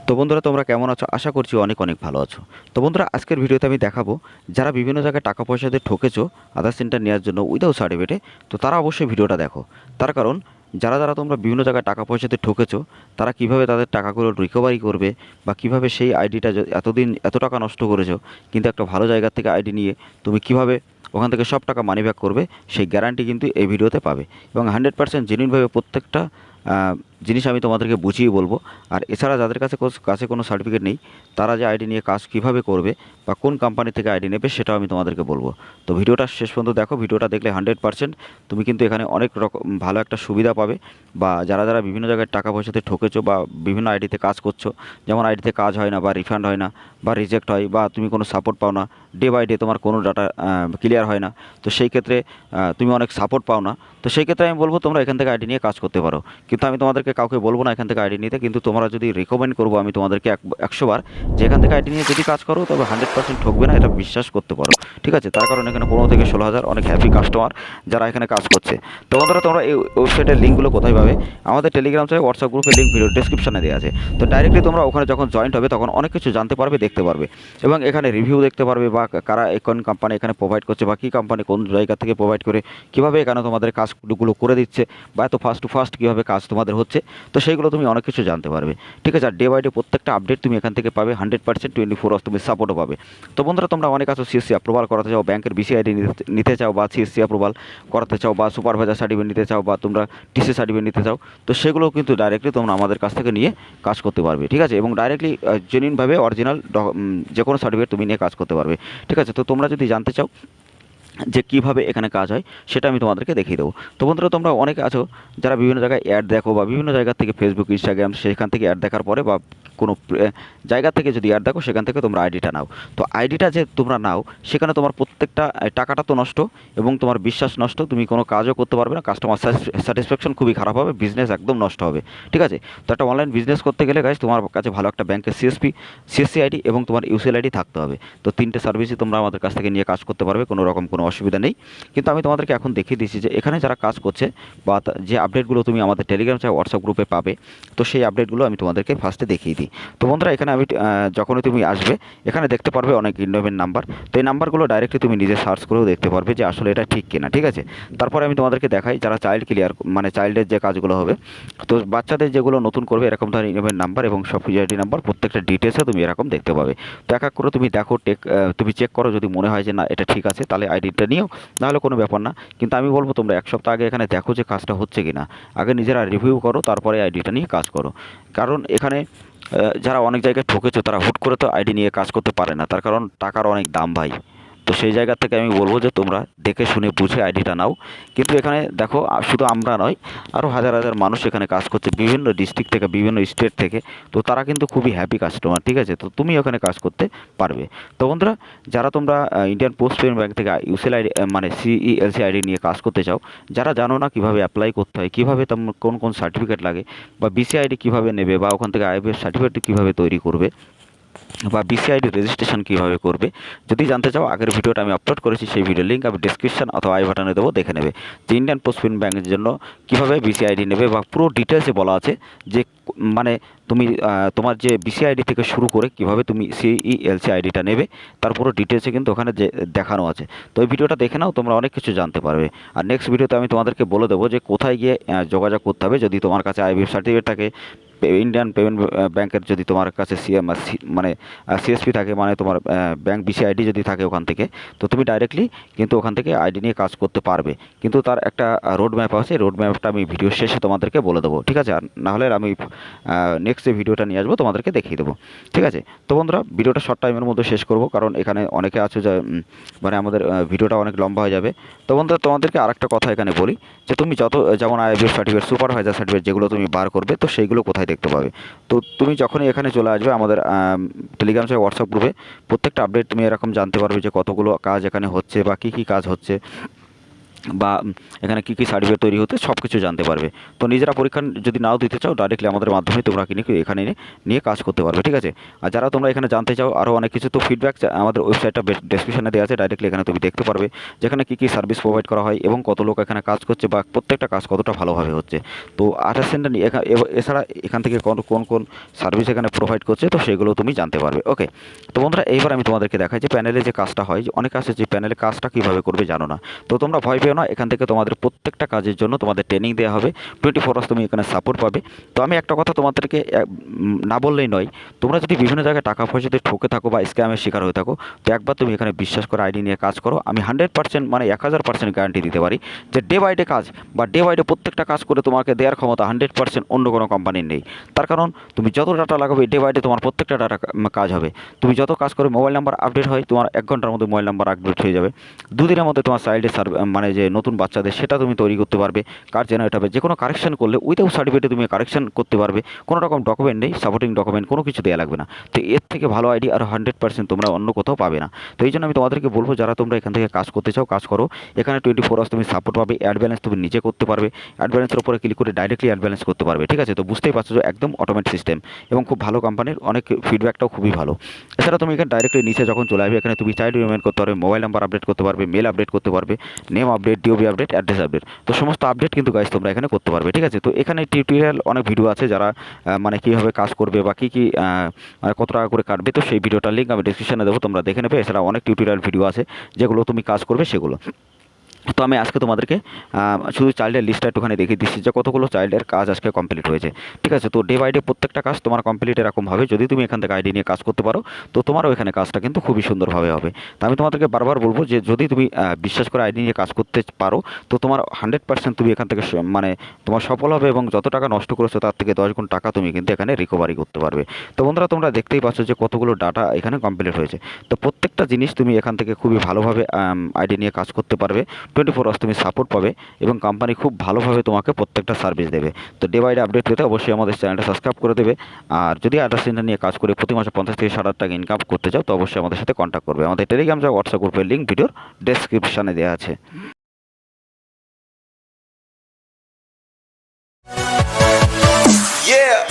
তো বন্ধুরা তোমরা কেমন আছো? আশা করছি অনেক অনেক ভালো আছো। তো বন্ধুরা আজকের ভিডিওতে আমি দেখাবো যারা বিভিন্ন জায়গায় টাকা পয়সা দিয়ে ঠকেছো আধার সেন্টার নেওয়ার জন্য উইদাউট সার্টিফিকেটে, তো তারা অবশ্যই ভিডিওটা দেখো। তার কারণ যারা যারা তোমরা বিভিন্ন জায়গায় টাকা পয়সা দিয়ে ঠকেছো তারা কিভাবে তাদের টাকাগুলো রিকভারি করবে, বা কিভাবে সেই আইডিটা এতদিন এত টাকা নষ্ট করেছো কিন্তু একটা ভালো জায়গা থেকে আইডি নিয়ে তুমি কিভাবে ওখান থেকে সব টাকা মানি ব্যাক করবে, সেই গ্যারান্টি কিন্তু এই ভিডিওতে পাবে। এবং 100% জেনুইনভাবে প্রত্যেকটা জিনিস আমি তোমাদেরকে বুঝিয়ে বলবো। আর এছাড়া যাদের কাছে কাছে কোনো সার্টিফিকেট নেই তারা যে আইডি নিয়ে কাজ কিভাবে করবে বা কোন কোম্পানি থেকে আইডি নেবে সেটাও আমি তোমাদেরকে বলবো। তো ভিডিওটা শেষ পর্যন্ত দেখো। ভিডিওটা দেখলে 100% তুমি কিন্তু এখানে অনেক রকম ভালো একটা সুবিধা পাবে। বা যারা যারা বিভিন্ন জায়গায় টাকা পয়সাতে ঠকেছো বা বিভিন্ন আইডিতে কাজ করছো, যেমন আইডিতে কাজ হয় না বা রিফান্ড হয় না বা রিজেক্ট হয় বা তুমি কোনো সাপোর্ট পাও না, ডে বাই ডে তোমার কোনো ডাটা ক্লিয়ার হয় না, তো সেই ক্ষেত্রে তুমি অনেক সাপোর্ট পাও না, তো সেই ক্ষেত্রে আমি বলবো তোমরা এখান থেকে আইডি নিয়ে কাজ করতে পারো। কিন্তু আমি তোমাদেরকে কাউকে বলবো না এখান থেকে আইডি নিতে, কিন্তু তোমরা যদি রেকমেন্ড করবো আমি তোমাদেরকে 100 বার যে এখান থেকে আইডি নিয়ে যদি কাজ করো তবে 100% ঠকবে না, এটা বিশ্বাস করতে পারো। ঠিক আছে? তার কারণ এখানে 15 থেকে 16 হাজার অনেক হ্যাপি কাস্টমার যারা এখানে কাজ করছে। তো বন্ধুরা তোমরা এই ওয়েবসাইটের লিঙ্কগুলো কোথায় পাবে? আমাদের টেলিগ্রাম চ্যানেল, হোয়াটসঅ্যাপ গ্রুপের লিঙ্ক ভিডিও ডিসক্রিপশনে দেওয়া আছে। তো ডাইরেক্টলি তোমরা ওখানে যখন জয়েন্ট হবে তখন অনেক কিছু জানতে পারবে, দেখতে পারবে, এবং এখানে রিভিউ দেখতে পারবে বা কারা কোন কোম্পানি এখানে প্রোভাইড করছে বা কী কোম্পানি কোন জায়গা থেকে প্রোভাইড করে, কীভাবে এখানে তোমাদের কাজগুলো করে দিচ্ছে বা এত ফাস্ট টু ফাস্ট কীভাবে কাজ তোমাদের হচ্ছে, তো সেইগুলো তুমি অনেক কিছু জানতে পারবে। ঠিক আছে? আর ডে বাই ডে প্রত্যেকটা আপডেট তুমি এখান থেকে পাবে 100%। 24 আওয়ার্স তুমি সাপোর্টও পাবে। তো বন্ধুরা তোমরা অনেক আছো সিএসসি অ্যাপ্রুভাল করাতে চাও, ব্যাংকের বিসিআইডি নিতে চাও, বা সিএসসি অ্যাপ্রুভাল করাতে চাও, বা সুপারভাইজার সার্টিফিকেট নিতে চাও, বা তোমরা টিসি সার্টিফিকেট নিতে চাও, তো সেগুলো কিন্তু ডাইরেক্টলি তোমরা আমাদের কাছ থেকে নিয়ে কাজ করতে পারবে। ঠিক আছে? এবং ডাইরেক্টলি জেনুইনভাবে অরিজিনাল যে কোনো সার্টিফিকেট তুমি নিয়ে কাজ করতে পারবে। ঠিক আছে? তো তোমরা যদি জানতে চাও যে কীভাবে এখানে কাজ হয় সেটা আমি তোমাদেরকে দেখিয়ে দেবো। তো বন্ধুরা তোমরা অনেকে আছো যারা বিভিন্ন জায়গায় অ্যাড দেখো বা বিভিন্ন জায়গা থেকে ফেসবুক, ইনস্টাগ্রাম, সেখান থেকে অ্যাড দেখার পরে বা কোনো জায়গা থেকে যদি অ্যাড দেখো সেখান থেকে তোমরা আইডিটা নাও। তো আইডিটা যে তোমরা নাও সেখানে তোমার প্রত্যেকটা টাকাটা তো নষ্ট এবং তোমার বিশ্বাস নষ্ট, তুমি কোনো কাজও করতে পারবে না, কাস্টমার স্যাটিসফ্যাকশন খুবই খারাপ হবে, বিজনেস একদম নষ্ট হবে। ঠিক আছে? তো একটা অনলাইন বিজনেস করতে গেলে গাইজ তোমার কাছে ভালো একটা ব্যাংকের সিএসসি আইডি এবং তোমার ইউসিএল আইডি থাকতে হবে। তো তিনটে সার্ভিসই তোমরা আমাদের কাছ থেকে নিয়ে কাজ করতে পারবে, কোনো রকম কোনো অসুবিধা নেই। কিন্তু আমি তোমাদেরকে এখন দেখিয়ে দিচ্ছি যে এখানে যারা কাজ করছে বা যে আপডেটগুলো তুমি আমাদের টেলিগ্রাম চাই হোয়াটসঅ্যাপ গ্রুপে পাবে, তো সেই আপডেটগুলো আমি তোমাদেরকে ফার্স্টে দেখিয়ে দিই। তো বন্ধুরা এখানে আমি যখনই তুমি আসবে এখানে দেখতে পারবে অনেক ইনভেন্ট নাম্বার, তো এই নাম্বারগুলো ডাইরেক্টলি তুমি নিজে সার্চ করেও দেখতে পারবে যে আসলে এটা ঠিক কিনা। ঠিক আছে? তারপরে আমি তোমাদেরকে দেখাই যারা চাইল্ড ক্লিয়ার মানে চাইল্ডের যে কাজগুলো হবে, তো বাচ্চাদের যেগুলো নতুন করবে এরকম ধরনের ইনভেন্ট নাম্বার এবং সব আইডি নাম্বার প্রত্যেকটা ডিটেলসে তুমি এরকম দেখতে পাবে। তো এক এক করে তুমি দেখো, তুমি চেক করো, যদি মনে হয় যে না এটা ঠিক আছে তাহলে আইডিটা নিও, নাহলে কোনো ব্যাপার না। কিন্তু আমি বলবো তোমরা 1 সপ্তাহ আগে এখানে দেখো যে কাজটা হচ্ছে কিনা, আগে নিজেরা রিভিউ করো, তারপরে আইডিটা নিয়ে কাজ করো। কারণ এখানে যারা অনেক জায়গায় ঠকেছো তারা হুট করে তো আইডি নিয়ে কাজ করতে পারে না, তার কারণ টাকার অনেক দাম ভাই। তো সেই জায়গা থেকে আমি বলবো যে তোমরা দেখে শুনে বুঝে আইডিটা নাও। কিন্তু এখানে দেখো শুধু আমরা নয়, আরও হাজার হাজার মানুষ এখানে কাজ করছে বিভিন্ন ডিস্ট্রিক্ট থেকে, বিভিন্ন স্টেট থেকে, তো তারা কিন্তু খুবই হ্যাপি কাস্টমার। ঠিক আছে? তো তুমি ওখানে কাজ করতে পারবে। তো বন্ধুরা যারা তোমরা ইন্ডিয়ান পোস্ট পেমেন্ট ব্যাংক থেকে ইউসিএল আইডি মানে সিইএলসি আইডি নিয়ে কাজ করতে চাও, যারা জানো না কীভাবে অ্যাপ্লাই করতে হয়, কীভাবে তোমার কোন কোন সার্টিফিকেট লাগে, বা বিসিআইডি কীভাবে নেবে, বা ওখান থেকে আইবিএফ সার্টিফিকেট কীভাবে তৈরি করবে, বা বিসিআইডি রেজিস্ট্রেশন কীভাবে করবে, যদি জানতে চাও আগের ভিডিওটা আমি আপলোড করেছি, সেই ভিডিও লিঙ্ক আমি ডিসক্রিপশন অথবা আই বাটনে দেবো, দেখে নেবে যে ইন্ডিয়ান পোস্ট পেমেন্ট ব্যাংকের জন্য কীভাবে বিসিআইডি নেবে, বা পুরো ডিটেলসে বলা আছে যে মানে তুমি তোমার যে বিসিআইডি থেকে শুরু করে কীভাবে তুমি সিইএলসি আইডিটা নেবে তার পুরো ডিটেলসে কিন্তু ওখানে যে দেখানো আছে। তো এই ভিডিওটা দেখে নাও, তোমরা অনেক কিছু জানতে পারবে। আর নেক্সট ভিডিওতে আমি তোমাদেরকে বলে দেবো যে কোথায় গিয়ে যোগাযোগ করতে হবে যদি তোমার কাছে আইবিএফ সার্টিফিকেট থাকে, ইন্ডিয়ান পেমেন্ট ব্যাংকের যদি তোমার কাছে মানে সিএসপি থাকে, মানে তোমার ব্যাংক বিসিআইডি যদি থাকে ওখান থেকে, তো তুমি ডাইরেক্টলি কিন্তু ওখান থেকে আইডি নিয়ে কাজ করতে পারবে। কিন্তু তার একটা রোড ম্যাপ আছে, রোড ম্যাপটা আমি ভিডিও শেষে তোমাদেরকে বলে দেবো। ঠিক আছে? আর নাহলে আমি নেক্সট যে ভিডিওটা নিয়ে আসবো তোমাদেরকে দেখিয়ে দেবো। ঠিক আছে? তো বন্ধুরা ভিডিওটা শর্ট টাইমের মধ্যে শেষ করব, কারণ এখানে অনেকে আছে যে মানে আমাদের ভিডিওটা অনেক লম্বা হয়ে যাবে। তো বন্ধুরা তোমাদেরকে আরেকটা কথা এখানে বলি যে তুমি যেমন আইবিএফ সার্টিফিকেট, সুপারভাইজার সার্টিফিকেট যেগুলো তুমি বার করবে, তো সেইগুলো কোথায় দেখতে পাবে? তো তুমি যখনই এখানে চলে আসবে আমাদের টেলিগ্রাম থেকে হোয়াটসঅ্যাপ গ্রুপে প্রত্যেকটা আপডেট তুমি এরকম জানতে পারবে যে কতগুলো কাজ এখানে হচ্ছে বা কী কী কাজ হচ্ছে, বা এখানে কী কী সার্টিফিকেট তৈরি হতে সব কিছু জানতে পারবে। তো নিজেরা পরীক্ষা যদি নাও দিতে চাও ডাইরেক্টলি আমাদের মাধ্যমে তোমরা কিন্তু এখানে নিয়ে কাজ করতে পারবে, ঠিক আছে। আর যারা তোমরা এখানে জানতে চাও আরও অনেক কিছু, তো ফিডব্যাক আমাদের ওয়েবসাইটটা ডেসক্রিপশনে দেওয়া আছে, ডাইরেক্টলি এখানে তুমি দেখতে পারবে যেখানে কী কী সার্ভিস প্রোভাইড করা হয় এবং কত লোক এখানে কাজ করছে বা প্রত্যেকটা কাজ কতটা ভালোভাবে হচ্ছে। তো আধার সেন্টার নিয়ে এছাড়া এখান থেকে কোন কোন সার্ভিস এখানে প্রোভাইড করছে তো সেগুলো তুমি জানতে পারবে। ওকে, তো বন্ধুরা এইবার আমি তোমাদেরকে দেখাই যে প্যানেলে যে কাজটা হয়, অনেক আছে যে প্যানেলে কাজটা কীভাবে করবে জানো না, তো তোমরা ভয় পেও না, এখান থেকে তোমাদের প্রত্যেকটা কাজের জন্য তোমাদের ট্রেনিং দেওয়া হবে, 24 আওয়ার্স তুমি এখানে সাপোর্ট পাবে। তো আমি একটা কথা তোমাদেরকে না বললেই নয়, তোমরা যদি বিভিন্ন জায়গায় টাকা পয়সাতে ঠকে থাকো বা স্ক্যামের শিকার হয়ে থাকো, তো একবার তুমি এখানে বিশ্বাস করে আইডি নিয়ে কাজ করো, আমি 100% মানে 1000% গ্যারান্টি দিতে পারি যে ডে বাই ডে কাজ বা ডে বাই ডে প্রত্যেকটা কাজ করে তোমাকে দেওয়ার ক্ষমতা 100% অন্য কোনো কোম্পানির নেই। তার কারণ তুমি যত ডাটা লাগাবে ডে বাই ডে তোমার প্রত্যেকটা ডাটা কাজ হবে। তুমি যত কাজ করে মোবাইল নাম্বার আপডেট হয়, তোমার 1 ঘন্টার মধ্যে মোবাইল নাম্বার আপডেট হয়ে যাবে। 2 দিনের মধ্যে তোমার চাইল্ডের মানে যে নতুন বাচ্চাদের সেটা তুমি তৈরি করতে পারবে, কার্ড জেনারেট হবে। যে কোনো কারেকশন করলে উইদাউট সার্টিফিকেটে তুমি কারেকশন করতে পারবে, কোনো রকম ডকুমেন্ট নেই, সাপোর্টিং ডকুমেন্ট কোনো কিছু দেওয়া লাগবে না। তো এর থেকে ভালো আইডি আর 100% তোমরা অন্য কোথাও পাবে না। তো এই জন্য আমি তোমাদেরকে বলবো যারা তোমরা এখান থেকে কাজ করতে চাও কাজ করো, এখানে 24 আওয়ার্স তুমি সাপোর্ট পাবে, অ্যাড ব্যালেন্স তুমি নিজে করতে পারবে, অ্যাড ব্যালেন্সের উপরে ক্লিক করে ডাইরেক্টলি অ্যাড ব্যালেন্স করতে পারবে, ঠিক আছে। তো বুঝতেই পারছো যে একদম অটোমেট সিস্টেম এবং খুব ভালো কোম্পানির, অনেক ফিডব্যাকটাও খুবই ভালো। এছাড়া তুমি এখানে ডাইরেক্টলি নিচে যখন চলে আসবে এখানে তুমি চাইল্ড রিমেন্ট করতে পারবে, মোবাইল নাম্বার আপডেট করতে পারবে, মেল আপডেট করতে পারবে, name update, DOB update, address update, তো সমস্ত আপডেট কিন্তু গাইস তোমরা এখানে করতে পারবে, ঠিক আছে। তো এখানে টিউটোরিয়াল অনেক ভিডিও আছে, যারা মানে কীভাবে কাজ করবে বা কী কী মানে কত টাকা করে কাটবে, তো সেই ভিডিওটার লিঙ্ক আমি ডিসক্রিপশনে দেবো, তোমরা দেখে নেবে। এছাড়া অনেক টিউটোরিয়াল ভিডিও আছে যেগুলো তুমি কাজ করবে সেগুলো। তো আমি আজকে তোমাদেরকে শুধু চাইল্ডের লিস্টটা একটুখানি দেখিয়ে দিচ্ছি যে কতগুলো চাইল্ডের কাজ আজকে কমপ্লিট হয়েছে, ঠিক আছে। তো ডে বাই ডে প্রত্যেকটা কাজ তোমার কমপ্লিট এরকম হবে, যদি তুমি এখান থেকে আইডি নিয়ে কাজ করতে পারো তো তোমারও এখানে কাজটা কিন্তু খুবই সুন্দরভাবে হবে। তো আমি তোমাদেরকে বারবার বলবো যে যদি তুমি বিশ্বাস করে আইডি নিয়ে কাজ করতে পারো তো তোমার 100% তুমি এখান থেকে মানে তোমার সফল হবে এবং যত টাকা নষ্ট করেছো তার থেকে 10 গুণ টাকা তুমি কিন্তু এখানে রিকভারি করতে পারবে। তো বন্ধুরা তোমরা দেখতেই পাচ্ছ যে কতগুলো ডাটা এখানে কমপ্লিট হয়েছে। তো প্রত্যেকটা জিনিস তুমি এখান থেকে খুবই ভালোভাবে আইডি নিয়ে কাজ করতে পারবে, 24 আওয়ার্স তুমি সাপোর্ট পাবে এবং কোম্পানি খুব ভালোভাবে তোমাকে প্রত্যেকটা সার্ভিস দেবে। তো ডে বাই ডে আপডেট পেতে অবশ্যই আমাদের চ্যানেলটা সাবস্ক্রাইব করে দেবে। আর যদি আধার সেন্টার নিয়ে কাজ করে প্রতি মাসে 50 থেকে 60 টাকা ইনকাম করতে চাও তো অবশ্যই আমাদের সাথে কন্ট্যাক্ট করবে। আমাদের টেলিগ্রাম যা হোয়াটসঅ্যাপ গ্রুপের লিঙ্ক ভিডিওর ডেসক্রিপশনে দেওয়া আছে। Yeah.